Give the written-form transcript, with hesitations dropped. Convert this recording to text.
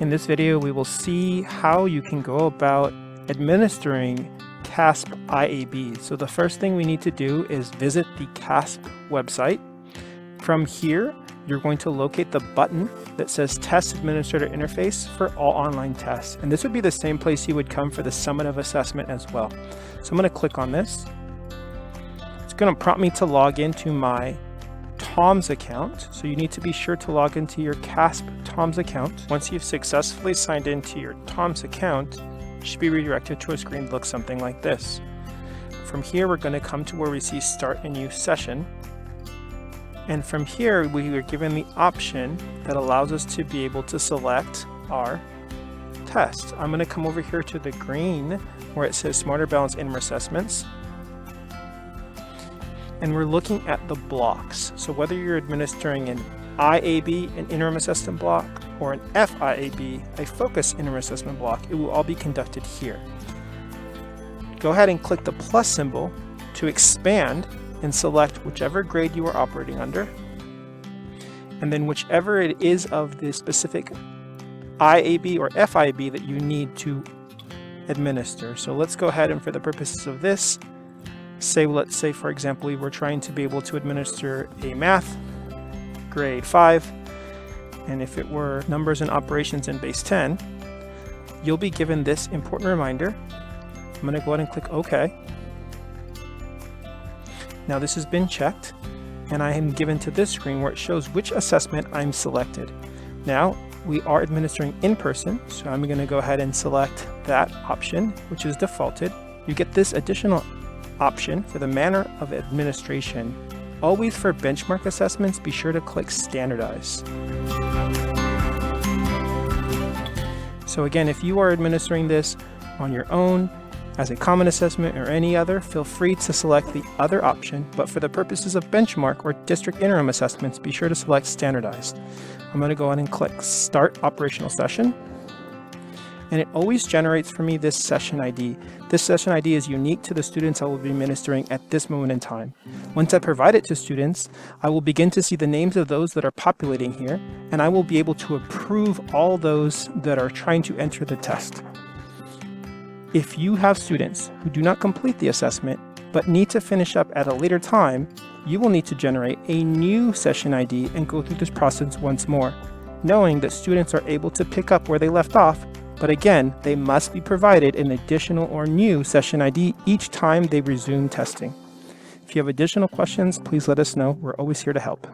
In this video, we will see how you can go about administering CAASPP IAB. So the first thing we need to do is visit the CAASPP website. From here, you're going to locate the button that says Test Administrator Interface for all online tests. And this would be the same place you would come for the summative assessment as well. So I'm going to click on this. It's going to prompt me to log into my TOMS account. So you need to be sure to log into your CAASPP TOMS account. Once you've successfully signed into your TOMS account, you should be redirected to a screen that looks something like this. From here, we're going to come to where we see Start a New Session. And from here, we are given the option that allows us to be able to select our test. I'm going to come over here to the green where it says Smarter Balanced Interim Assessments. And we're looking at the blocks. So whether you're administering an IAB, an interim assessment block, or an FIAB, a focus interim assessment block, it will all be conducted here. Go ahead and click the plus symbol to expand and select whichever grade you are operating under. And then whichever it is of the specific IAB or FIAB that you need to administer. So let's go ahead and, for the purposes of this, let's say for example we were trying to be able to administer a math grade 5, and if it were numbers and operations in base 10, you'll be given this important reminder. I'm going to go ahead and click OK. Now this has been checked, and I am given to this screen where it shows which assessment I'm selected. Now we are administering in person, so I'm going to go ahead and select that option, which is defaulted. You get this additional option for the manner of administration. Always for benchmark assessments, be sure to click Standardize. So again, if you are administering this on your own, as a common assessment or any other, feel free to select the other option, but for the purposes of benchmark or district interim assessments, be sure to select Standardized. I'm going to go ahead and click Start Operational Session. And it always generates for me this session ID. This session ID is unique to the students I will be administering at this moment in time. Once I provide it to students, I will begin to see the names of those that are populating here, and I will be able to approve all those that are trying to enter the test. If you have students who do not complete the assessment but need to finish up at a later time, you will need to generate a new session ID and go through this process once more, knowing that students are able to pick up where they left off. But again, they must be provided an additional or new session ID each time they resume testing. If you have additional questions, please let us know. We're always here to help.